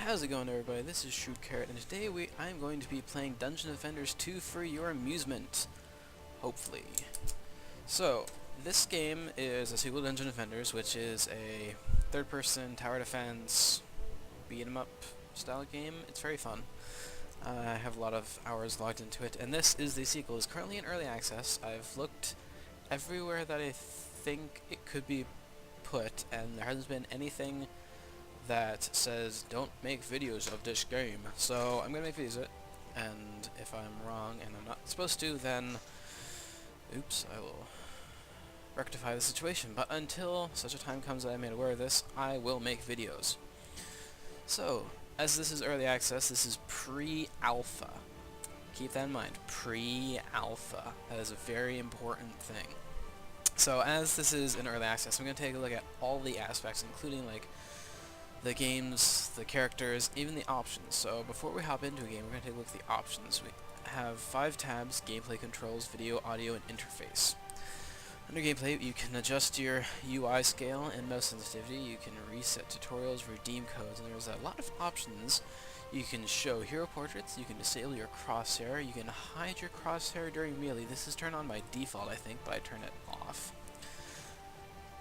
How's it going, everybody? This is ShrewdCarrot, and today I'm going to be playing Dungeon Defenders 2 for your amusement, hopefully. So, this game is a sequel to Dungeon Defenders, which is a third-person tower defense beat-em-up style game. It's very fun. I have a lot of hours logged into it, and this is the sequel. It's currently in early access. I've looked everywhere that I think it could be put, and there hasn't been anything that says don't make videos of this game. So I'm gonna make videos of it, and if I'm wrong and I'm not supposed to, then oops, I will rectify the situation. But until such a time comes that I'm made aware of this, I will make videos. So, as this is early access, this is pre-alpha. Keep that in mind, pre-alpha. That is a very important thing. So as this is in early access, I'm going to take a look at all the aspects, including like the games, the characters, even the options. So before we hop into a game, we're going to take a look at the options. We have 5 tabs: gameplay, controls, video, audio, and interface. Under gameplay, you can adjust your UI scale and mouse sensitivity. You can reset tutorials, redeem codes, and there's a lot of options. You can show hero portraits, you can disable your crosshair, you can hide your crosshair during melee. This is turned on by default, I think, but I turn it off.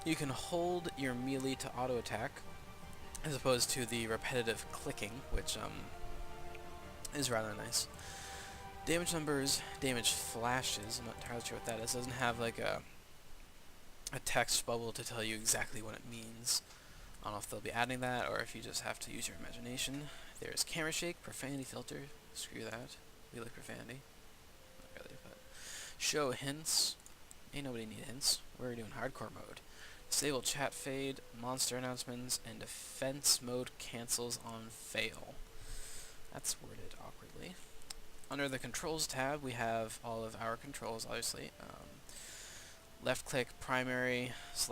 You can hold your melee to auto attack, as opposed to the repetitive clicking, which is rather nice. Damage numbers, damage flashes, I'm not entirely sure what that is. It doesn't have like a text bubble to tell you exactly what it means. I don't know if they'll be adding that, or if you just have to use your imagination. There's camera shake, profanity filter, screw that, we like profanity. Not really, but show hints, ain't nobody need hints, we're doing hardcore mode. Disable chat fade, monster announcements, and defense mode cancels on fail. That's worded awkwardly. Under the controls tab, we have all of our controls, obviously. Left click, primary /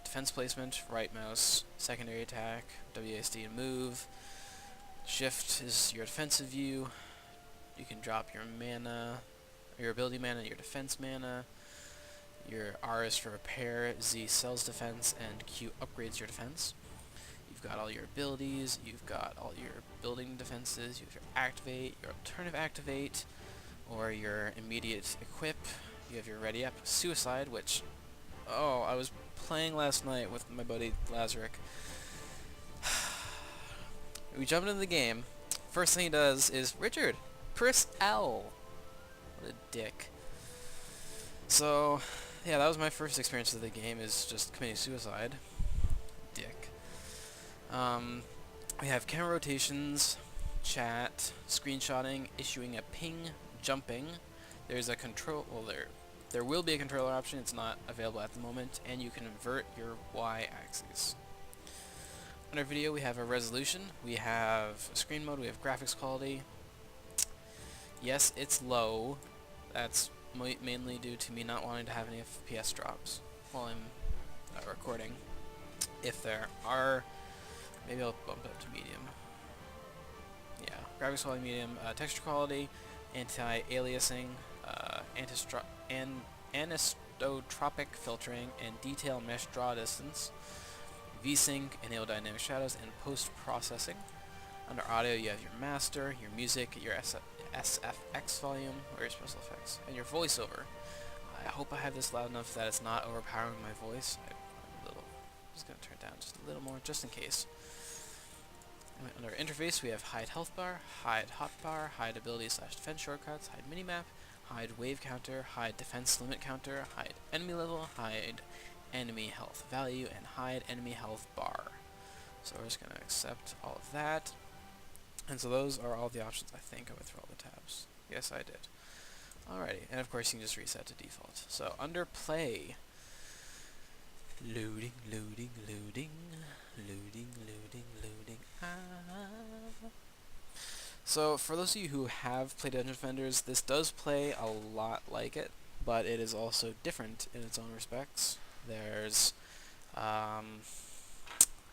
defense placement, right mouse, secondary attack, WASD and move. Shift is your defensive view. You can drop your mana, your ability mana, your defense mana. Your R is for repair, Z sells defense, and Q upgrades your defense. You've got all your abilities, you've got all your building defenses, you have your activate, your alternative activate, or your immediate equip. You have your ready up, suicide, which, oh, I was playing last night with my buddy Lazarick. We jump into the game. First thing he does is, Richard, press L. What a dick. So, yeah, that was my first experience of the game, is just committing suicide. Dick. We have camera rotations, chat, screenshotting, issuing a ping, jumping. There's a control, well, there will be a controller option, it's not available at the moment, and you can invert your Y-axis. Under video, we have a resolution, we have a screen mode, we have graphics quality. Yes, it's low. That's mainly due to me not wanting to have any FPS drops while I'm recording. If there are, maybe I'll bump it up to medium. Yeah, graphics quality medium, texture quality, anti-aliasing, anisotropic filtering, and detail mesh draw distance. VSync, enable dynamic shadows, and post-processing. Under audio, you have your master, your music, your SFX volume, or your special effects, and your voiceover. I hope I have this loud enough that it's not overpowering my voice. I'm just going to turn it down just a little more, just in case. Under interface, we have hide health bar, hide hotbar, hide ability / defense shortcuts, hide minimap, hide wave counter, hide defense limit counter, hide enemy level, hide enemy health value, and hide enemy health bar. So we're just going to accept all of that. And so those are all the options. I think I went through all the tabs. Yes, I did. Alrighty, and of course you can just reset to default. So under play, loading, loading, loading, loading, loading, loading. So for those of you who have played Dungeon Defenders, this does play a lot like it, but it is also different in its own respects. There's, I'm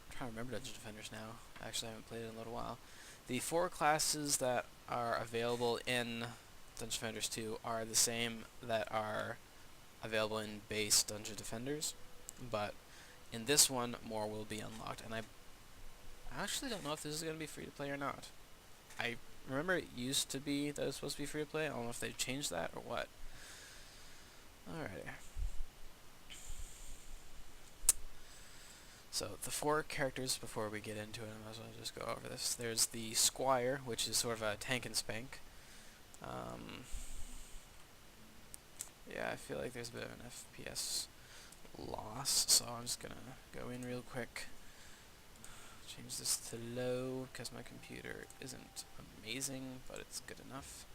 trying to remember Dungeon Defenders now. Actually, I haven't played it in a little while. The 4 classes that are available in Dungeon Defenders 2 are the same that are available in base Dungeon Defenders, but in this one, more will be unlocked, and I I actually don't know if this is going to be free to play or not. I remember it used to be that it was supposed to be free to play. I don't know if they've changed that or what. Alright. So, the 4 characters before we get into it, I might as well just go over this. There's the Squire, which is sort of a tank and spank. Yeah, I feel like there's a bit of an FPS loss, so I'm just gonna go in real quick. Change this to low, because my computer isn't amazing, but it's good enough.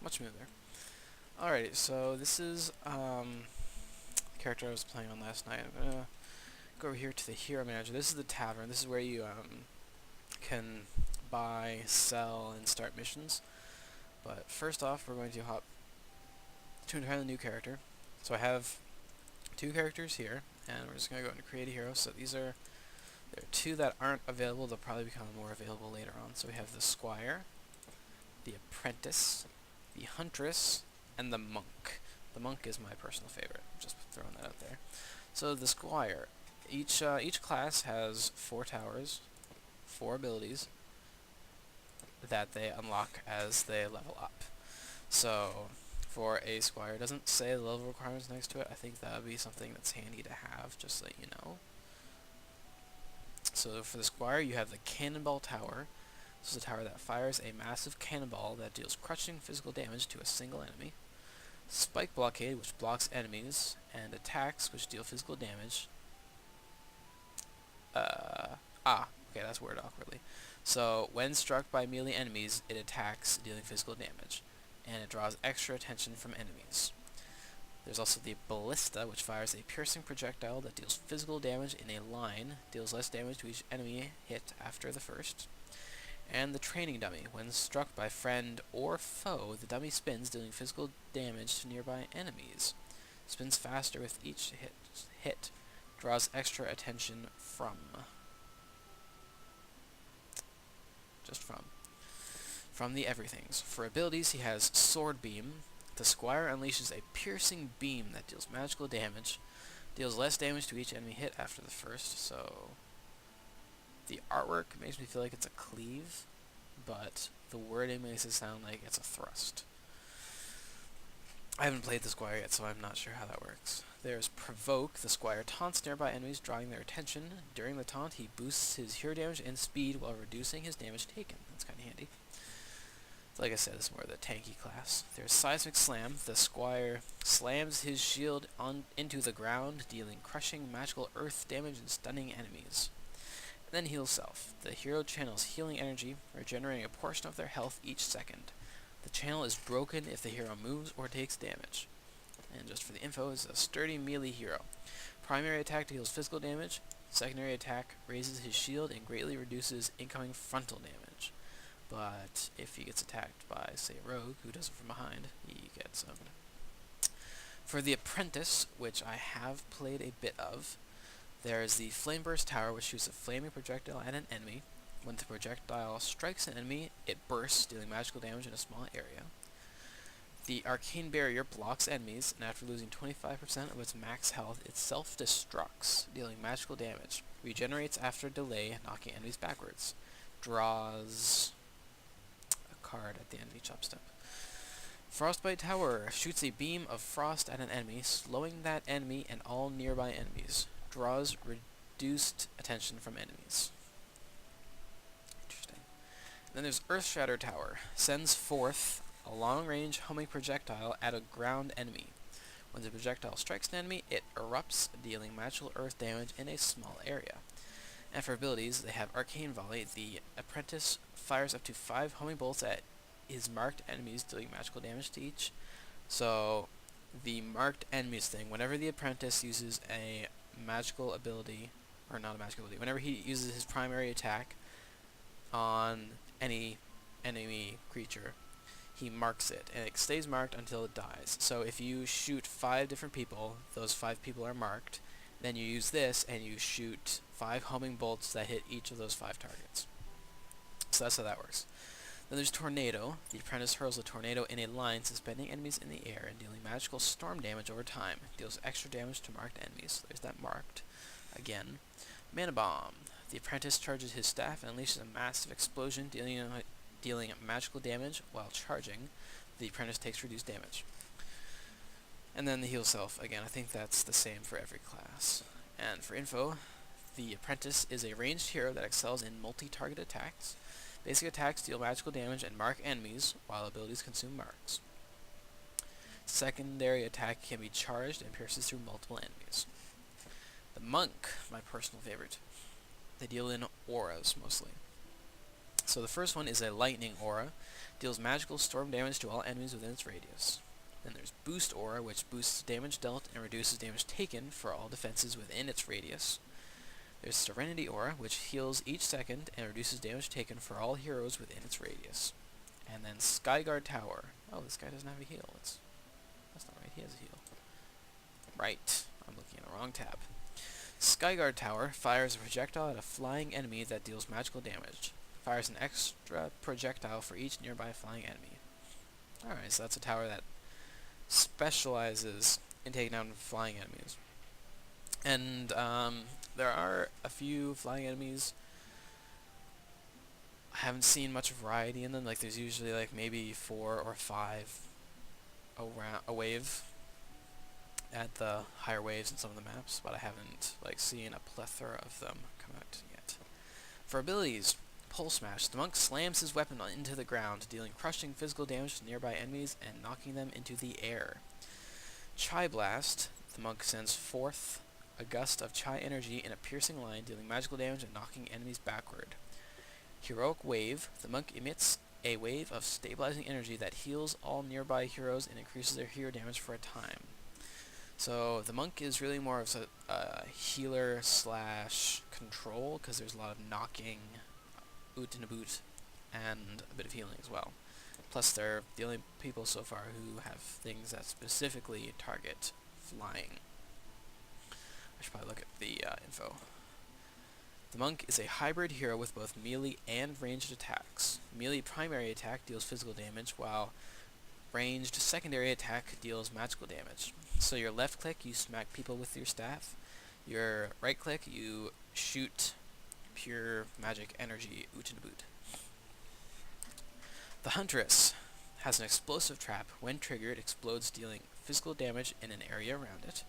Much smoother. Alrighty, so this is the character I was playing on last night. I'm gonna go over here to the Hero Manager. This is the tavern. This is where you can buy, sell, and start missions. But first off, we're going to hop to an entirely new character. So I have 2 characters here, and we're just going to go into Create a Hero. So there are 2 that aren't available. They'll probably become more available later on. So we have the Squire, the Apprentice, the Huntress, and the Monk. The Monk is my personal favorite. Just throwing that out there. So the Squire. Each class has 4 towers, 4 abilities that they unlock as they level up. So for a Squire, it doesn't say the level requirements next to it. I think that would be something that's handy to have, just so you know. So for the Squire, you have the Cannonball Tower. This is a tower that fires a massive cannonball that deals crushing physical damage to a single enemy. Spike Blockade, which blocks enemies, and attacks, which deal physical damage. Okay, that's worded awkwardly. So, when struck by melee enemies, it attacks, dealing physical damage, and it draws extra attention from enemies. There's also the Ballista, which fires a piercing projectile that deals physical damage in a line, deals less damage to each enemy hit after the first. And the Training Dummy. When struck by friend or foe, the dummy spins, dealing physical damage to nearby enemies. Spins faster with each hit. Draws extra attention from. Just from the everythings. For abilities, he has Sword Beam. The Squire unleashes a piercing beam that deals magical damage. Deals less damage to each enemy hit after the first, so the artwork makes me feel like it's a cleave, but the wording makes it sound like it's a thrust. I haven't played the Squire yet, so I'm not sure how that works. There's Provoke. The Squire taunts nearby enemies, drawing their attention. During the taunt, he boosts his hero damage and speed while reducing his damage taken. That's kind of handy. Like I said, it's more of the tanky class. There's Seismic Slam. The Squire slams his shield into the ground, dealing crushing magical earth damage and stunning enemies. And then Heal Self. The hero channels healing energy, regenerating a portion of their health each second. The channel is broken if the hero moves or takes damage. And just for the info, is a sturdy melee hero. Primary attack deals physical damage. Secondary attack raises his shield and greatly reduces incoming frontal damage. But if he gets attacked by, say, a rogue who does it from behind, he gets For the Apprentice, which I have played a bit of, there is the Flame Burst Tower, which shoots a flaming projectile at an enemy. When the projectile strikes an enemy, it bursts, dealing magical damage in a small area. The Arcane Barrier blocks enemies, and after losing 25% of its max health, it self-destructs, dealing magical damage. Regenerates after a delay, knocking enemies backwards. Draws a card at the end of each upstep. Frostbite Tower shoots a beam of frost at an enemy, slowing that enemy and all nearby enemies. Draws reduced attention from enemies. Interesting. Then there's Earthshatter Tower. Sends forth a long-range homing projectile at a ground enemy. When the projectile strikes an enemy, it erupts, dealing magical earth damage in a small area. And for abilities, they have Arcane Volley. The Apprentice fires up to 5 homing bolts at his marked enemies, dealing magical damage to each. So, the marked enemies thing, whenever the Apprentice uses a magical ability, or not a magical ability, whenever he uses his primary attack on any enemy creature, he marks it, and it stays marked until it dies. So if you shoot 5 different people, those 5 people are marked, then you use this, and you shoot 5 homing bolts that hit each of those 5 targets. So that's how that works. Then there's Tornado. The Apprentice hurls a tornado in a line, suspending enemies in the air and dealing magical storm damage over time. Deals extra damage to marked enemies. So there's that marked. Again. Mana Bomb. The apprentice charges his staff and unleashes a massive explosion, dealing magical damage while charging. The apprentice takes reduced damage. And then the heal self. Again, I think that's the same for every class. And for info, the apprentice is a ranged hero that excels in multi-target attacks. Basic attacks deal magical damage and mark enemies, while abilities consume marks. Secondary attack can be charged and pierces through multiple enemies. The monk, my personal favorite. They deal in auras, mostly. So the first one is a lightning aura. Deals magical storm damage to all enemies within its radius. Then there's Boost Aura, which boosts damage dealt and reduces damage taken for all defenses within its radius. There's Serenity Aura, which heals each second and reduces damage taken for all heroes within its radius. And then Skyguard Tower. Oh, this guy doesn't have a heal. That's not right. He has a heal. Right. I'm looking at the wrong tab. Skyguard Tower fires a projectile at a flying enemy that deals magical damage. Fires an extra projectile for each nearby flying enemy. Alright, so that's a tower that specializes in taking down flying enemies. And there are a few flying enemies. I haven't seen much variety in them. Like, there's usually like maybe 4 or 5 a wave at the higher waves in some of the maps, but I haven't like seen a plethora of them come out yet. For abilities, Pole Smash. The monk slams his weapon into the ground, dealing crushing physical damage to nearby enemies and knocking them into the air. Chai Blast. The monk sends forth a gust of Chai energy in a piercing line, dealing magical damage and knocking enemies backward. Heroic Wave. The monk emits a wave of stabilizing energy that heals all nearby heroes and increases their hero damage for a time. So the monk is really more of a healer slash control, because there's a lot of knocking, oot and a boot, and a bit of healing as well. Plus they're the only people so far who have things that specifically target flying. I should probably look at the info. The monk is a hybrid hero with both melee and ranged attacks. Melee primary attack deals physical damage, while ranged secondary attack deals magical damage. So your left click, you smack people with your staff. Your right click, you shoot pure magic energy, oot and boot. The Huntress has an explosive trap. When triggered, explodes, dealing physical damage in an area around it.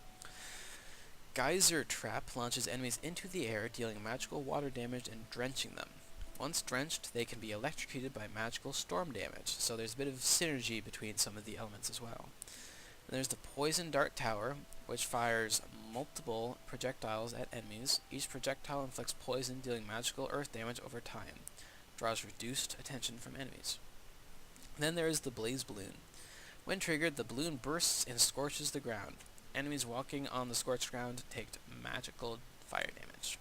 Geyser Trap launches enemies into the air, dealing magical water damage and drenching them. Once drenched, they can be electrocuted by magical storm damage, so there's a bit of synergy between some of the elements as well. And there's the Poison Dart Tower, which fires multiple projectiles at enemies. Each projectile inflicts poison, dealing magical earth damage over time. Draws reduced attention from enemies. Then there is the Blaze Balloon. When triggered, the balloon bursts and scorches the ground. Enemies walking on the scorched ground take magical fire damage.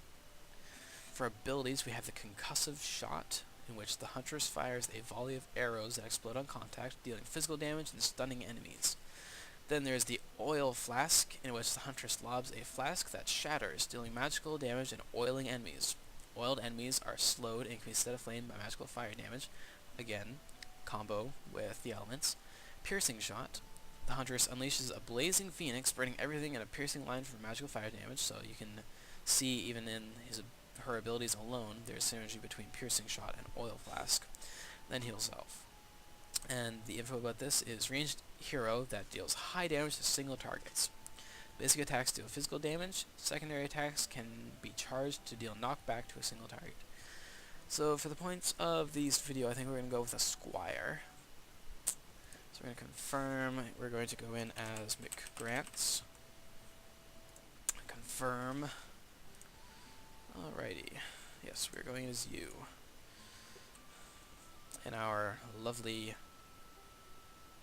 For abilities, we have the Concussive Shot, in which the Huntress fires a volley of arrows that explode on contact, dealing physical damage and stunning enemies. Then there's the Oil Flask, in which the Huntress lobs a flask that shatters, dealing magical damage and oiling enemies. Oiled enemies are slowed and can be set aflame by magical fire damage. Again, combo with the elements. Piercing Shot. The Huntress unleashes a blazing phoenix, burning everything in a piercing line for magical fire damage, so you can see even in her abilities alone, there's synergy between Piercing Shot and Oil Flask. Then Heal Self. And the info about this is ranged hero that deals high damage to single targets. Basic attacks deal physical damage. Secondary attacks can be charged to deal knockback to a single target. So for the points of this video, I think we're going to go with a Squire. So we're going to confirm. We're going to go in as McGrants. Confirm. Alrighty. Yes, we're going as you. In our lovely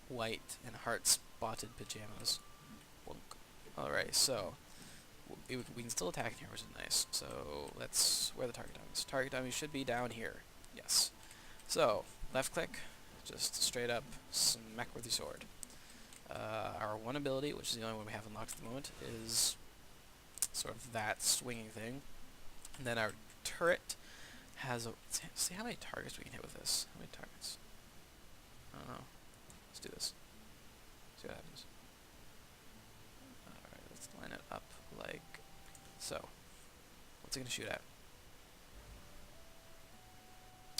white and heart-spotted pajamas. Alright, so we can still attack in here, which is nice. So let's where the target dummy is. Target dummy should be down here. Yes. So left click, just straight up smack with your sword. Our one ability, which is the only one we have unlocked at the moment, is sort of that swinging thing. And then our turret has a... See how many targets we can hit with this. How many targets? I don't know. Let's do this. See what happens. Alright, let's line it up like so. What's it gonna shoot at?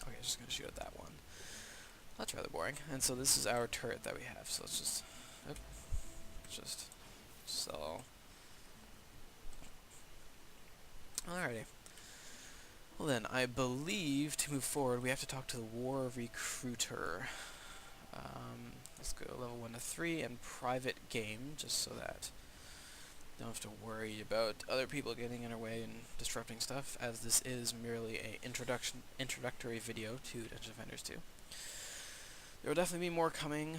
Okay, it's just gonna shoot at that one. That's rather boring. And so this is our turret that we have. So let's just, oop, just sell. Alrighty. Well then, I believe to move forward, we have to talk to the War Recruiter. Let's go level 1 to 3 and private game, just so that don't have to worry about other people getting in our way and disrupting stuff, as this is merely a introductory video to Dungeon Defenders 2. There will definitely be more coming.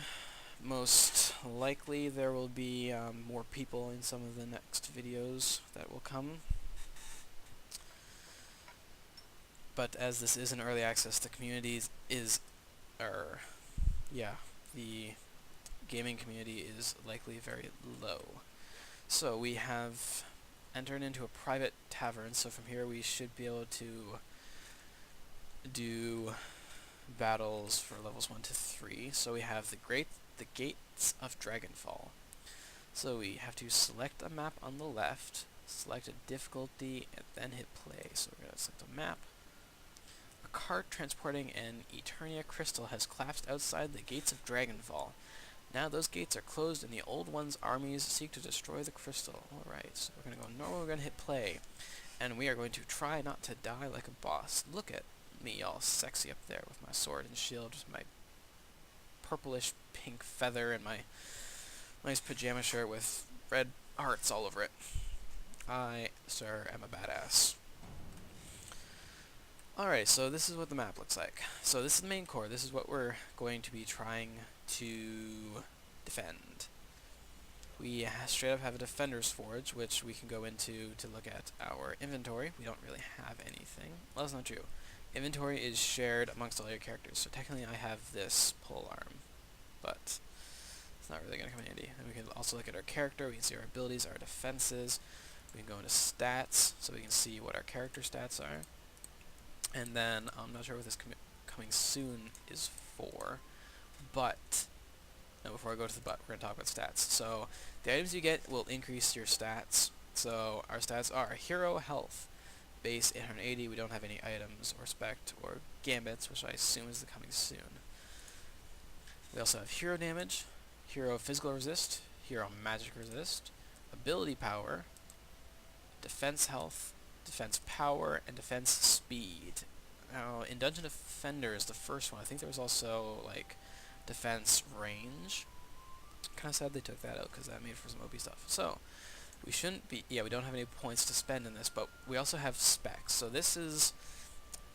Most likely there will be more people in some of the next videos that will come. But as this is an early access, the community the gaming community is likely very low. So we have entered into a private tavern, so from here we should be able to do battles for levels 1 to 3. So we have the Gates of Dragonfall. So we have to select a map on the left, select a difficulty, and then hit play. So we're going to select a map. A cart transporting an Eternia crystal has collapsed outside the Gates of Dragonfall. Now those gates are closed and the Old One's armies seek to destroy the crystal. Alright, so we're going to go normal, we're going to hit play. And we are going to try not to die like a boss. Look at me all sexy up there with my sword and shield, with my purplish pink feather and my nice pajama shirt with red hearts all over it. I, sir, am a badass. Alright, so this is what the map looks like. So this is the main core. This is what we're going to be trying to defend. We straight up have a Defender's Forge, which we can go into to look at our inventory. We don't really have anything. Well, that's not true. Inventory is shared amongst all your characters, so technically I have this pole arm, but it's not really going to come in handy. And we can also look at our character. We can see our abilities, our defenses. We can go into stats, so we can see what our character stats are. And then, I'm not sure what this coming soon is for, but, now before I go to the but, we're going to talk about stats. So, the items you get will increase your stats. So, our stats are Hero Health, base 880, we don't have any items, or Spect, or Gambits, which I assume is the coming soon. We also have Hero Damage, Hero Physical Resist, Hero Magic Resist, Ability Power, Defense Health, Defense Power, and Defense Speed. Now, in Dungeon Defenders, the first one, I think there was also, like, Defense Range. Kind of sad they took that out, because that made for some OP stuff. So, we shouldn't be, we don't have any points to spend in this, but we also have specs. So this is,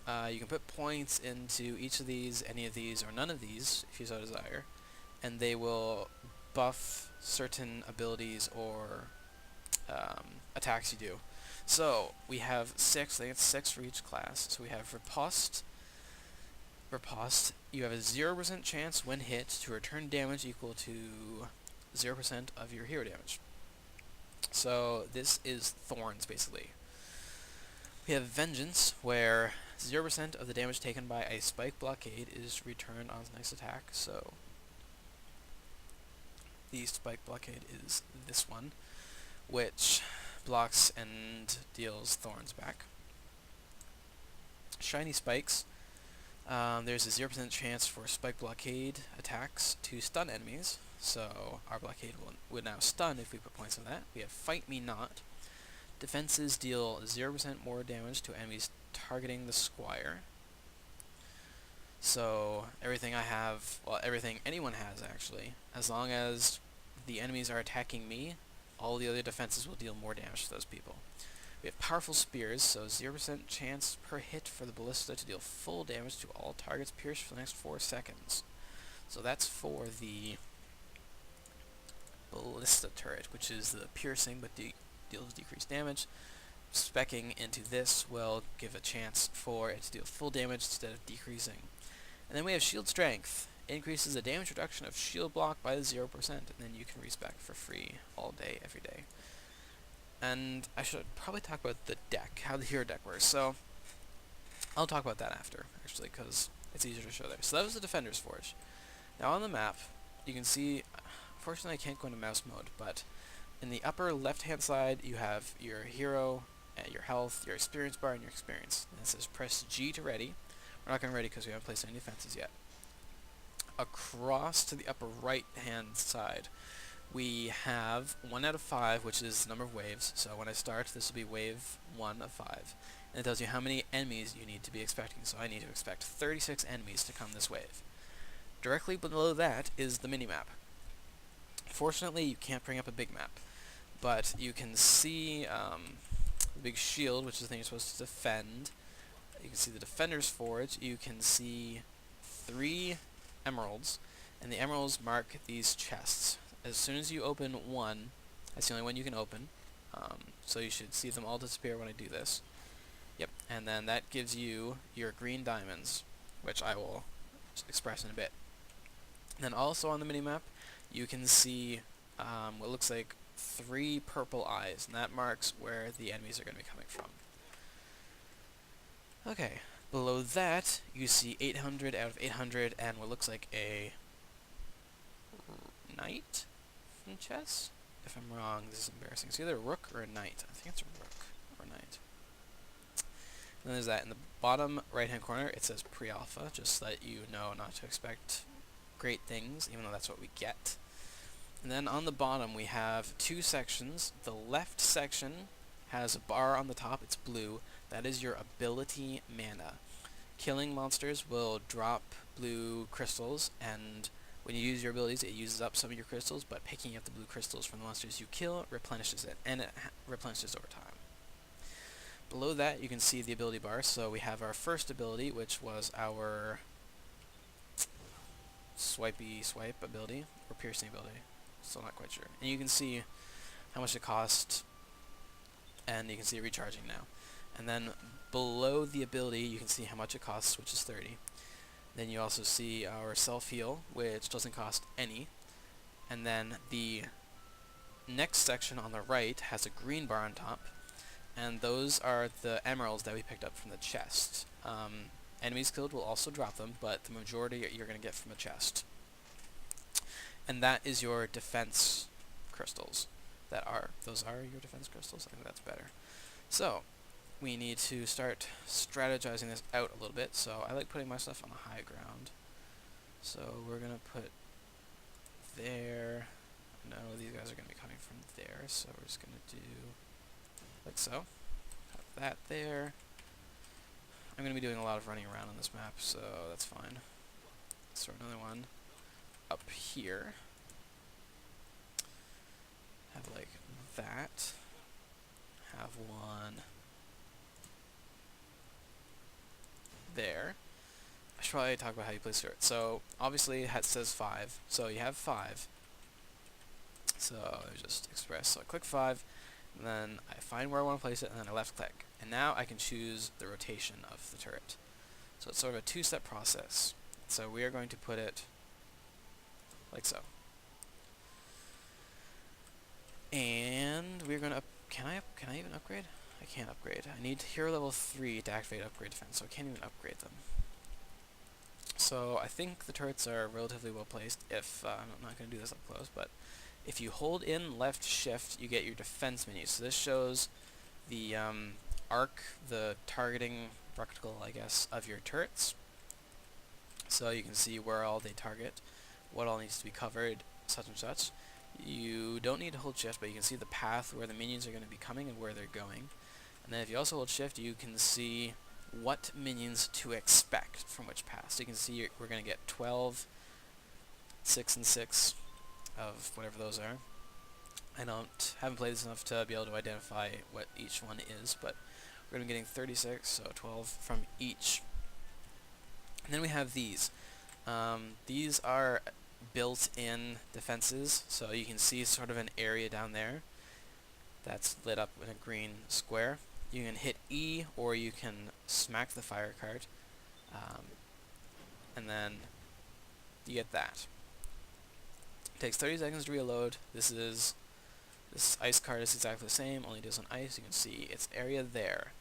you can put points into each of these, any of these, or none of these, if you so desire, and they will buff certain abilities or attacks you do. So, we have 6, I think it's 6 for each class. So we have Riposte. Riposte, you have a 0% chance when hit to return damage equal to 0% of your hero damage. So, this is Thorns, basically. We have Vengeance, where 0% of the damage taken by a Spike Blockade is returned on the next attack. So, the Spike Blockade is this one, which blocks and deals Thorns back. Shiny Spikes, there's a 0% chance for Spike Blockade attacks to stun enemies, so our Blockade would now stun if we put points on that. We have Fight Me Not. Defenses deal 0% more damage to enemies targeting the Squire. So everything I have, well, everything anyone has actually, as long as the enemies are attacking me, all the other defenses will deal more damage to those people. We have Powerful Spears, so 0% chance per hit for the Ballista to deal full damage to all targets pierced for the next 4 seconds. So that's for the Ballista turret, which is the piercing but deals decreased damage. Speccing into this will give a chance for it to deal full damage instead of decreasing. And then we have Shield Strength. Increases the damage reduction of shield block by 0%, and then you can respec for free all day, every day. And I should probably talk about the deck, how the hero deck works. So, I'll talk about that after, actually, because it's easier to show there. So that was the Defender's Forge. Now on the map, you can see, unfortunately I can't go into mouse mode, but in the upper left-hand side, you have your hero your health, your experience bar, and your experience. And it says press G to ready. We're not going to ready because we haven't placed any defenses yet. Across to the upper right hand side, we have 1 out of 5, which is the number of waves. So when I start, this will be wave 1 of 5. And it tells you how many enemies you need to be expecting. So I need to expect 36 enemies to come this wave. Directly below that is the minimap. Fortunately, you can't bring up a big map, but you can see the big shield, which is the thing you're supposed to defend. You can see the Defender's Forge. You can see 3 emeralds, and the emeralds mark these chests. As soon as you open one, that's the only one you can open, so you should see them all disappear when I do this. Yep, and then that gives you your green diamonds, which I will express in a bit. And then also on the minimap, you can see what looks like 3 purple eyes, and that marks where the enemies are going to be coming from. Okay, below that, you see 800 out of 800 and what looks like a knight from chess? If I'm wrong, this is embarrassing. It's either a rook or a knight. I think it's a rook or a knight. And then there's that. In the bottom right-hand corner, it says pre-alpha, just so that you know not to expect great things, even though that's what we get. And then on the bottom, we have 2 sections. The left section has a bar on the top. It's blue. That is your ability mana. Killing monsters will drop blue crystals, and when you use your abilities, it uses up some of your crystals, but picking up the blue crystals from the monsters you kill replenishes it, and it replenishes over time. Below that, you can see the ability bar. So we have our first ability, which was our swipey swipe ability, or piercing ability. Still not quite sure. And you can see how much it cost, and you can see it recharging now. And then below the ability, you can see how much it costs, which is 30. Then you also see our self-heal, which doesn't cost any. And then the next section on the right has a green bar on top, and those are the emeralds that we picked up from the chest. Enemies killed will also drop them, but the majority you're going to get from a chest. And that is your defense crystals. Those are your defense crystals? I think that's better. So, we need to start strategizing this out a little bit. So I like putting my stuff on the high ground. So we're going to put there. No, these guys are going to be coming from there. So we're just going to do like so. Have that there. I'm going to be doing a lot of running around on this map, so that's fine. Let's throw another one up here. Have like that. Have one there. I should probably talk about how you place turrets. So obviously it says 5, so you have 5. So I just express. So I click 5, and then I find where I want to place it, and then I left click. And now I can choose the rotation of the turret. So it's sort of a 2-step process. So we are going to put it like so. And we're going to can I even upgrade? I can't upgrade. I need hero level 3 to activate upgrade defense, so I can't even upgrade them. So I think the turrets are relatively well placed. If I'm not going to do this up close, but if you hold in left shift, you get your defense menu. So this shows the arc, the targeting reticle, I guess, of your turrets. So you can see where all they target, what all needs to be covered, such and such. You don't need to hold shift, but you can see the path where the minions are going to be coming and where they're going. And then if you also hold shift, you can see what minions to expect from which path. So you can see we're going to get 12, 6, and 6 of whatever those are. I haven't played this enough to be able to identify what each one is, but we're going to be getting 36, so 12 from each. And then we have these. These are built-in defenses, so you can see sort of an area down there that's lit up in a green square. You can hit E, or you can smack the fire cart, and then you get that. It takes 30 seconds to reload. This ice cart is exactly the same, only does on ice. You can see its area there.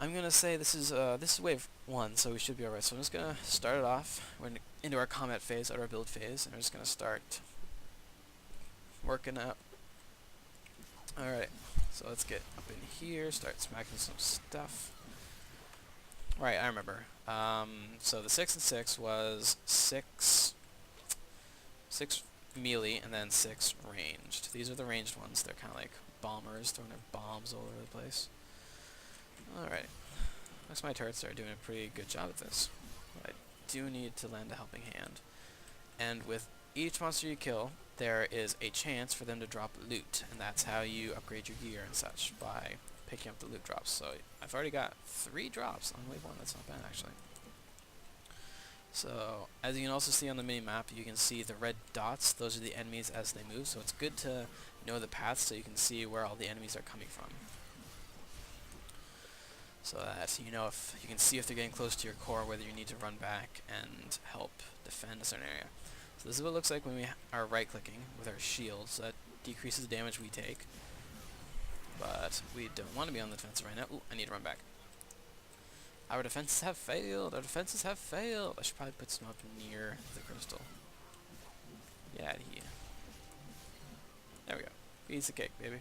I'm gonna say this is wave 1, so we should be alright. So I'm just gonna start it off. We're into our combat phase, out our build phase, and we're just gonna start working out. Alright, So let's get up in here, start smacking some stuff. Right, I remember. So the 6 and 6 was 6 melee and then 6 ranged. These are the ranged ones. They're kind of like bombers throwing their bombs all over the place. Alright. Looks like my turrets are doing a pretty good job at this. I do need to lend a helping hand. And with each monster you kill, there is a chance for them to drop loot, and that's how you upgrade your gear and such, by picking up the loot drops. So I've already got 3 drops on wave 1, that's not bad actually. So, as you can also see on the mini-map, you can see the red dots, those are the enemies as they move, so it's good to know the path so you can see where all the enemies are coming from. So that you know if you can see if they're getting close to your core, whether you need to run back and help defend a certain area. So this is what it looks like when we are right-clicking with our shield, so that decreases the damage we take. But we don't want to be on the defensive right now. Ooh, I need to run back. Our defenses have failed! Our defenses have failed! I should probably put some up near the crystal. Get out of here. There we go. Piece of cake, baby.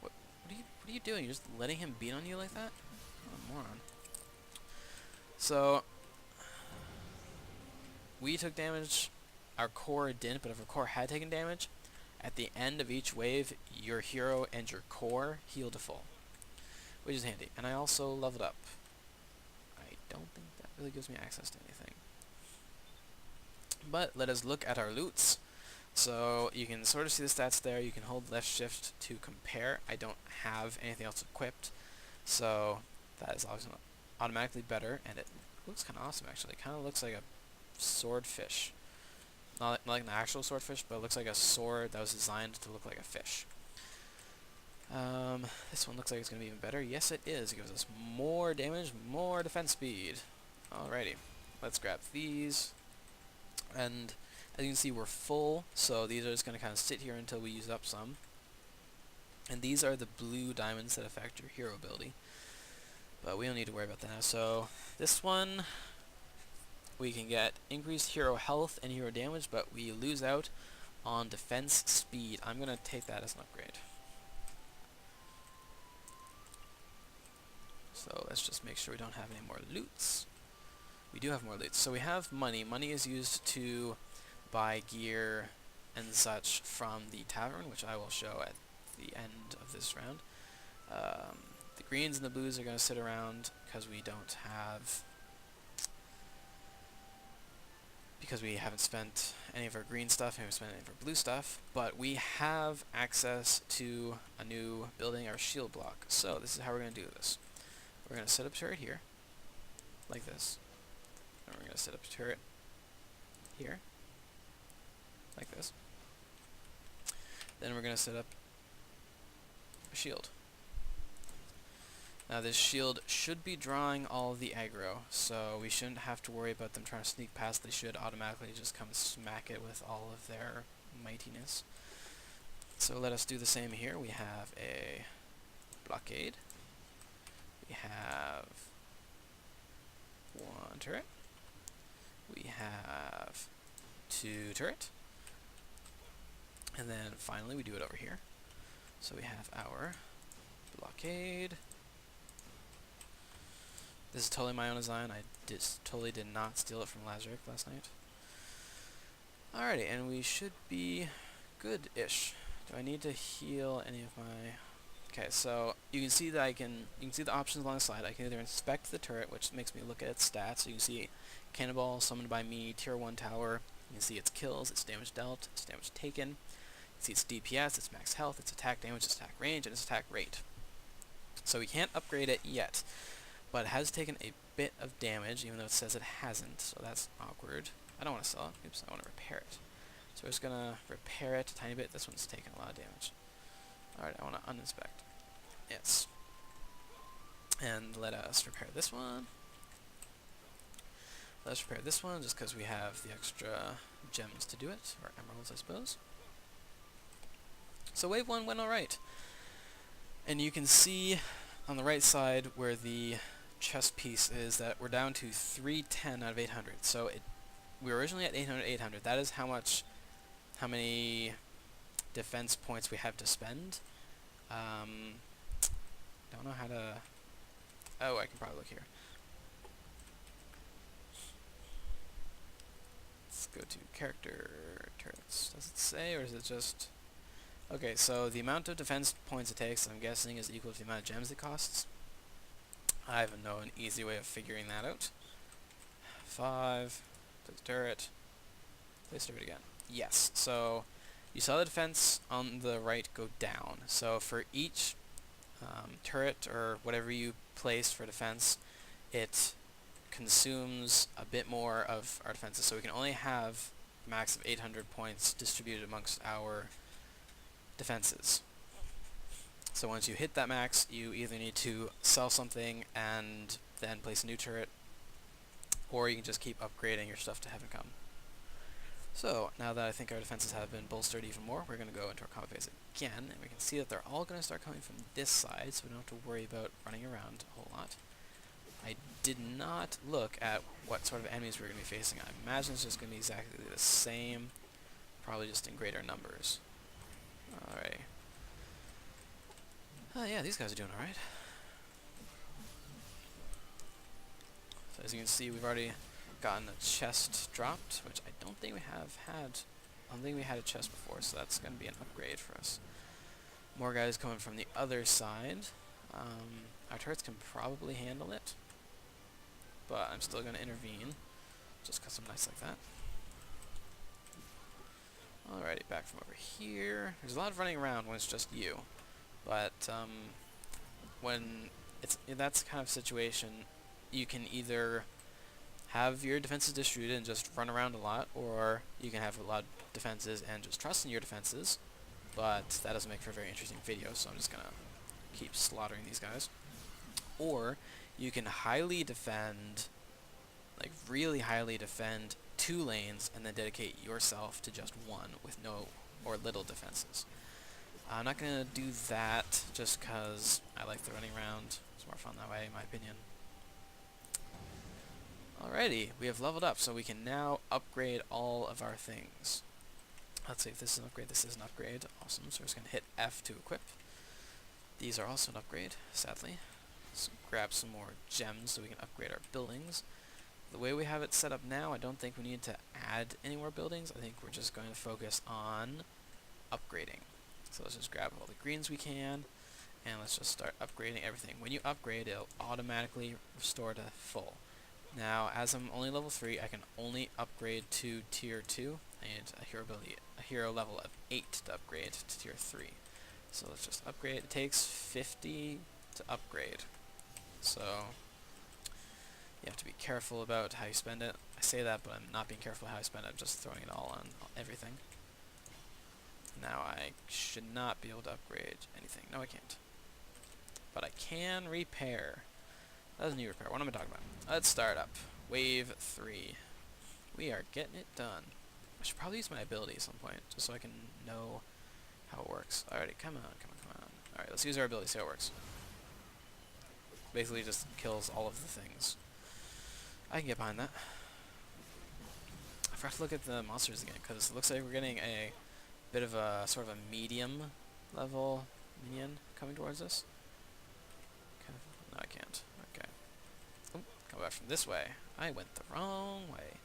What are you doing? You're just letting him beat on you like that? What a moron. So, we took damage. Our core didn't, but if our core had taken damage, at the end of each wave, your hero and your core heal to full, which is handy. And I also leveled up. I don't think that really gives me access to anything. But let us look at our loots. So you can sort of see the stats there. You can hold left shift to compare. I don't have anything else equipped, so that is automatically better, and it looks kind of awesome actually. It kind of looks like a swordfish. Not like an actual swordfish, but it looks like a sword that was designed to look like a fish. This one looks like it's going to be even better. Yes, it is. It gives us more damage, more defense speed. Alrighty, let's grab these. And as you can see, we're full, so these are just going to kind of sit here until we use up some. And these are the blue diamonds that affect your hero ability. But we don't need to worry about that now. So this one, we can get increased hero health and hero damage, but we lose out on defense speed. I'm going to take that as an upgrade. So let's just make sure we don't have any more loots. We do have more loots. So we have money. Money is used to buy gear and such from the tavern, which I will show at the end of this round. The greens and the blues are going to sit around because we don't have... because we haven't spent any of our green stuff, and we haven't spent any of our blue stuff, but we have access to a new building, our shield block. So this is how we're going to do this. We're going to set up a turret here, like this. And we're going to set up a turret here, like this. Then we're going to set up a shield. Now this shield should be drawing all of the aggro, so we shouldn't have to worry about them trying to sneak past. They should automatically just come and smack it with all of their mightiness. So let us do the same here. We have a blockade. We have one turret. We have two turret. And then finally we do it over here. So we have our blockade. This is totally my own design. I totally did not steal it from Lazarus last night. Alrighty, and we should be good-ish. Do I need to heal any of my... Okay, so you can see that you can see the options along the side. I can either inspect the turret, which makes me look at its stats. So you can see cannonball summoned by me, tier 1 tower. You can see its kills, its damage dealt, its damage taken. You can see its DPS, its max health, its attack damage, its attack range, and its attack rate. So we can't upgrade it yet, but it has taken a bit of damage, even though it says it hasn't, so that's awkward. I don't want to sell it. Oops, I want to repair it. So we're just going to repair it a tiny bit. This one's taken a lot of damage. Alright, I want to uninspect. Yes. And let us repair this one. Let's repair this one, just because we have the extra gems to do it, or emeralds, I suppose. So wave 1 went alright. And you can see on the right side where the chest piece is that we're down to 310 out of 800. So we were originally at 800. That is how many defense points we have to spend. Don't know how to... Oh, I can probably look here. Let's go to character turrets. Does it say, or is it just... Okay, so the amount of defense points it takes, I'm guessing, is equal to the amount of gems it costs. I have an easy way of figuring that out. 5, to the turret, place turret again. Yes, so you saw the defense on the right go down. So for each turret or whatever you place for defense, it consumes a bit more of our defenses. So we can only have a max of 800 points distributed amongst our defenses. So once you hit that max, you either need to sell something and then place a new turret, or you can just keep upgrading your stuff to heaven come. So now that I think our defenses have been bolstered even more, we're going to go into our combat phase again, and we can see that they're all going to start coming from this side, so we don't have to worry about running around a whole lot. I did not look at what sort of enemies we're going to be facing. I imagine it's just going to be exactly the same, probably just in greater numbers. Alright. Yeah, these guys are doing alright. So as you can see, we've already gotten a chest dropped, which I don't think we have had. I don't think we had a chest before, so that's going to be an upgrade for us. More guys coming from the other side. Our turrets can probably handle it, but I'm still going to intervene, just because I'm nice like that. Alrighty, back from over here. There's a lot of running around when it's just you, but when it's in that kind of situation, you can either have your defenses distributed and just run around a lot, or you can have a lot of defenses and just trust in your defenses, but that doesn't make for a very interesting video, so I'm just going to keep slaughtering these guys. Or you can highly defend, like really highly defend 2 lanes and then dedicate yourself to just 1 with no or little defenses. I'm not going to do that just because I like the running around. It's more fun that way, in my opinion. Alrighty, we have leveled up, so we can now upgrade all of our things. Let's see if this is an upgrade. This is an upgrade. Awesome. So we're just going to hit F to equip. These are also an upgrade, sadly. Let's grab some more gems so we can upgrade our buildings. The way we have it set up now, I don't think we need to add any more buildings. I think we're just going to focus on upgrading. So let's just grab all the greens we can, and let's just start upgrading everything. When you upgrade, it'll automatically restore to full. Now, as I'm only level 3, I can only upgrade to tier 2. I need a hero level of 8 to upgrade to tier 3. So let's just upgrade. It takes 50 to upgrade. So you have to be careful about how you spend it. I say that, but I'm not being careful how I spend it. I'm just throwing it all on everything. Now I should not be able to upgrade anything. No, I can't. But I can repair. That doesn't need repair. What am I talking about? Let's start up. Wave 3. We are getting it done. I should probably use my ability at some point, just so I can know how it works. Alrighty, come on, come on, come on. Alright, let's use our ability, see how it works. Basically just kills all of the things. I can get behind that. I forgot to look at the monsters again, because it looks like we're getting a bit of a sort of a medium level minion coming towards us. No, I can't. Okay. Oh, come back from this way. I went the wrong way.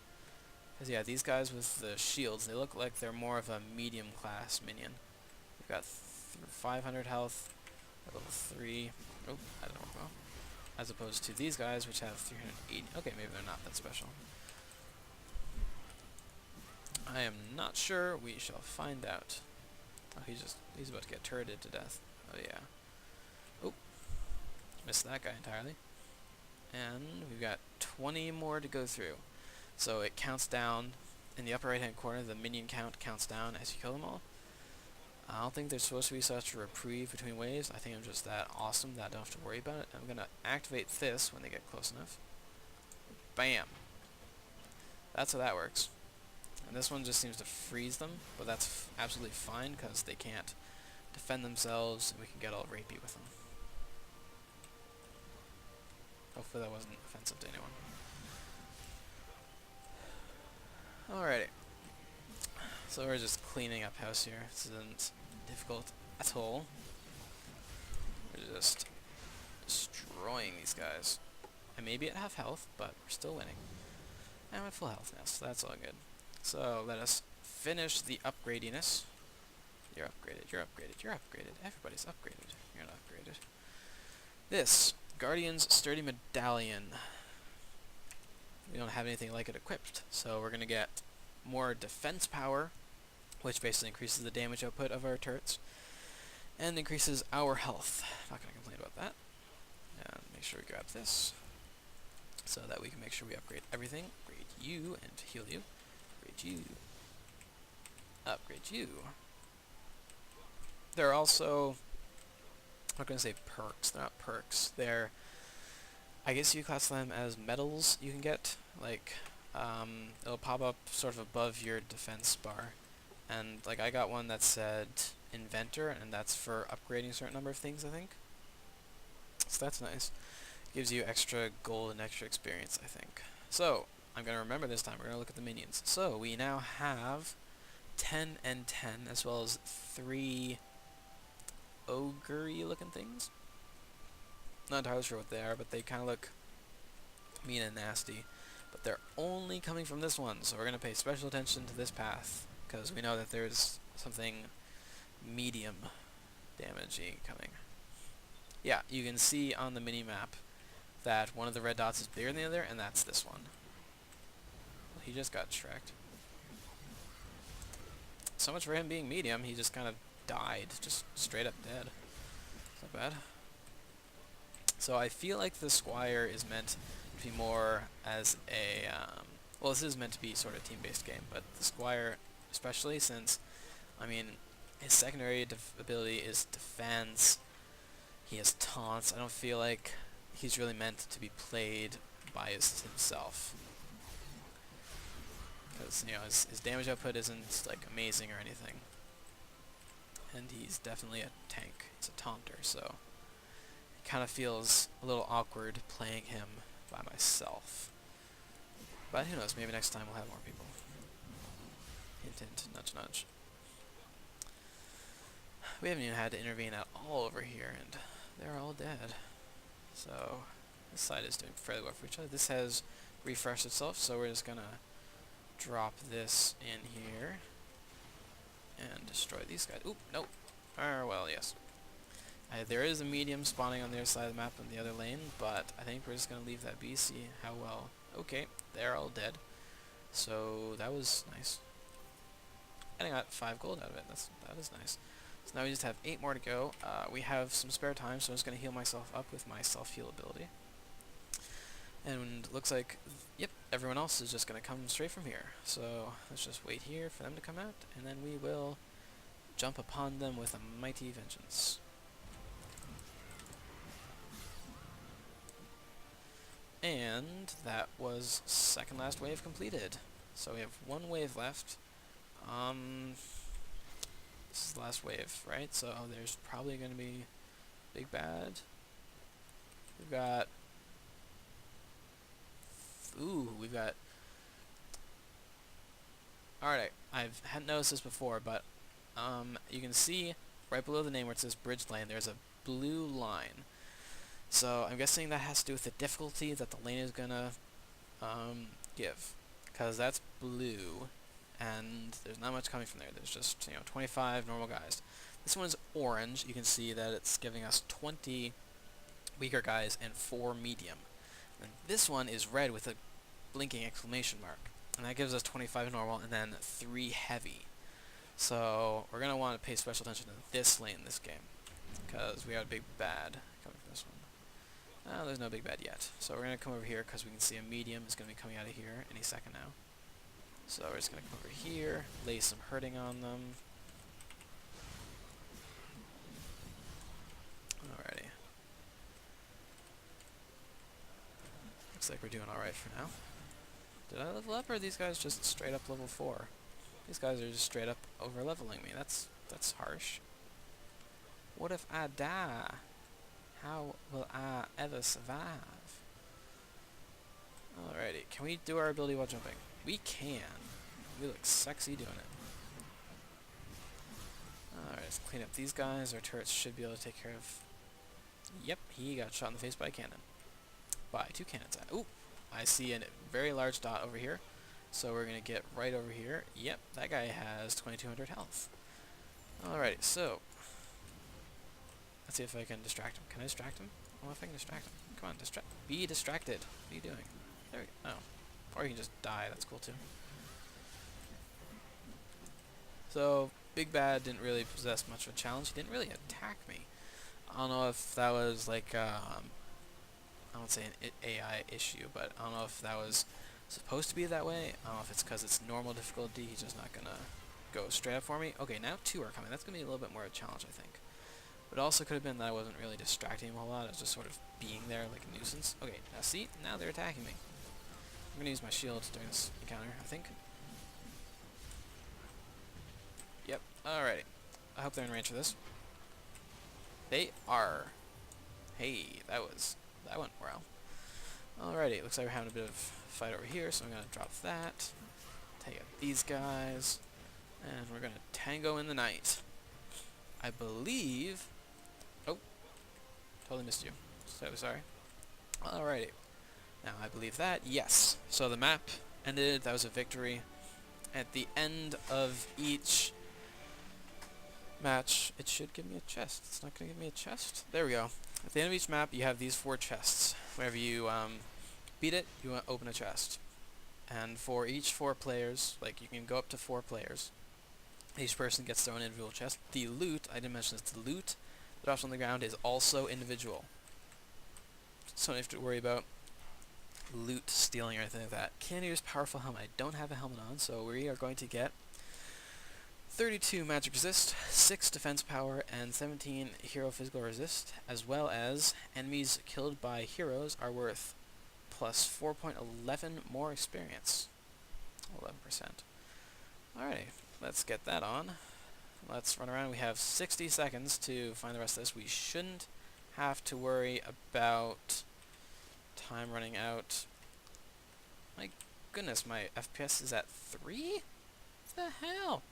Because, yeah, these guys with the shields, they look like they're more of a medium class minion. We've got 500 health, level 3. Oh, I don't know. Well, as opposed to these guys, which have 380. Okay, maybe they're not that special. I am not sure. We shall find out. Oh, he's about to get turreted to death. Oh, yeah. Oh, missed that guy entirely. And we've got 20 more to go through. So it counts down in the upper right hand corner. The minion count counts down as you kill them all. I don't think there's supposed to be such a reprieve between waves. I think I'm just that awesome that I don't have to worry about it. I'm going to activate this when they get close enough. Bam! That's how that works. And this one just seems to freeze them, but that's absolutely fine because they can't defend themselves and we can get all rapey with them. Hopefully that wasn't offensive to anyone. Alrighty. So we're just cleaning up house here. This isn't difficult at all. just destroying these guys. I may be at half health, but we're still winning. And I'm at full health now, so that's all good. So let us finish the upgradiness. You're upgraded, you're upgraded, you're upgraded. Everybody's upgraded. You're not upgraded. This Guardian's Sturdy Medallion. We don't have anything like it equipped, so we're going to get more defense power, which basically increases the damage output of our turrets, and increases our health. Not going to complain about that. And make sure we grab this, so that we can make sure we upgrade everything. Upgrade you and heal you. Upgrade you. Upgrade you. There are also, I'm not going to say perks. They're not perks. They're, I guess you classify them as medals you can get. Like, it'll pop up sort of above your defense bar. And, like, I got one that said Inventor, and that's for upgrading a certain number of things, I think. So that's nice. Gives you extra gold and extra experience, I think. So, I'm going to remember this time. We're going to look at the minions. So, we now have 10 and 10, as well as 3 ogre-y looking things. Not entirely sure what they are, but they kind of look mean and nasty. But they're only coming from this one, so we're going to pay special attention to this path, because we know that there's something medium damaging coming. Yeah, you can see on the mini-map that one of the red dots is bigger than the other, and that's this one. Well, he just got shreked. So much for him being medium, he just kind of died, just straight up dead. Not bad. So I feel like the Squire is meant to be more as a, well, this is meant to be sort of a team-based game, but the Squire, especially since, I mean, his secondary ability is defense, he has taunts. I don't feel like he's really meant to be played by himself. Because, you know, his damage output isn't, like, amazing or anything. And he's definitely a tank. He's a taunter, so it kind of feels a little awkward playing him by myself. But who knows, maybe next time we'll have more people. Hint, hint, nudge, nudge. We haven't even had to intervene at all over here, and they're all dead. So this side is doing fairly well for each other. This has refreshed itself, so we're just gonna drop this in here and destroy these guys. Oop, nope. Well, yes. There is a medium spawning on the other side of the map in the other lane, but I think we're just gonna leave that be, see how well. Okay, they're all dead. So that was nice. And I got 5 gold out of it. That is nice. So now we just have 8 more to go. We have some spare time, so I'm just going to heal myself up with my self-heal ability. And looks like, yep, everyone else is just going to come straight from here. So let's just wait here for them to come out, and then we will jump upon them with a mighty vengeance. And that was second last wave completed. So we have 1 wave left. This is the last wave, right? So there's probably going to be big bad. We've got... Ooh, we've got... Alright, I hadn't noticed this before, but you can see right below the name where it says Bridge Lane, there's a blue line. So I'm guessing that has to do with the difficulty that the lane is going to give. Because that's blue, and there's not much coming from there. There's just, 25 normal guys. This one's orange. You can see that it's giving us 20 weaker guys and 4 medium. And this one is red with a blinking exclamation mark. And that gives us 25 normal and then 3 heavy. So we're going to want to pay special attention to this lane this game, because we got a big bad coming from this one. Oh, there's no big bad yet. So we're going to come over here because we can see a medium is going to be coming out of here any second now. So we're just going to come over here, lay some hurting on them. Alrighty. Looks like we're doing alright for now. Did I level up, or are these guys just straight up level 4? These guys are just straight up over leveling me. That's harsh. What if I die? How will I ever survive? Alrighty, can we do our ability while jumping? We can. We look sexy doing it. Alright, let's clean up these guys. Our turrets should be able to take care of Yep, he got shot in the face by a cannon. By 2 cannons. Ooh, I see a very large dot over here. So we're going to get right over here. Yep, that guy has 2200 health. Alrighty, so let's see if I can distract him. Can I distract him? I don't know if I can distract him. Come on, be distracted. What are you doing? There we go. Oh. Or you can just die. That's cool too. So, Big Bad didn't really possess much of a challenge. He didn't really attack me. I don't know if that was like, I don't say an AI issue, but I don't know if that was supposed to be that way. I don't know if it's because it's normal difficulty. He's just not going to go straight up for me. Okay, now 2 are coming. That's going to be a little bit more of a challenge, I think. But it also could have been that I wasn't really distracting him a whole lot. I was just sort of being there like a nuisance. Okay, now see? Now they're attacking me. I'm going to use my shield during this encounter, I think. Yep, alrighty. I hope they're in range for this. They are. Hey, that went well. Alrighty, looks like we're having a bit of fight over here, so I'm going to drop that. Take out these guys. And we're going to tango in the night. I believe... Oh, totally missed you. So sorry. Alrighty. Now, I believe that, yes. So the map ended, that was a victory. At the end of each match, it should give me a chest. It's not going to give me a chest? There we go. At the end of each map, you have these 4 chests. Whenever you beat it, you open a chest. And for each 4 players, like you can go up to 4 players, each person gets their own individual chest. The loot, I didn't mention this, the loot that drops on the ground is also individual. So you don't have to worry about loot stealing or anything like that. Cannoneer's powerful helmet. I don't have a helmet on, so we are going to get 32 magic resist, 6 defense power, and 17 hero physical resist, as well as enemies killed by heroes are worth plus 4.11 more experience. 11%. Alrighty, let's get that on. Let's run around. We have 60 seconds to find the rest of this. We shouldn't have to worry about time running out. My goodness, my FPS is at 3? What the hell?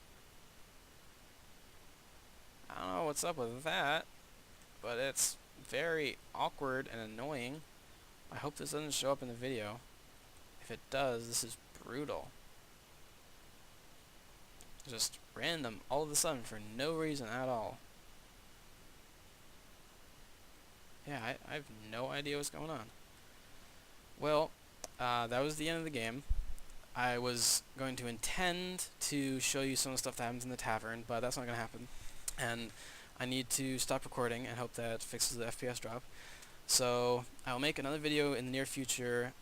I don't know what's up with that, but it's very awkward and annoying. I hope this doesn't show up in the video. If it does, this is brutal. Just random, all of a sudden, for no reason at all. Yeah, I have no idea what's going on. Well, that was the end of the game. I was going to intend to show you some of the stuff that happens in the tavern, but that's not going to happen. And I need to stop recording and hope that fixes the FPS drop. So I'll make another video in the near future,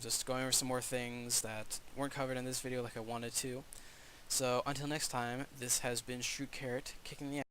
just going over some more things that weren't covered in this video like I wanted to. So until next time, this has been ShrewdCarrot kicking the ass.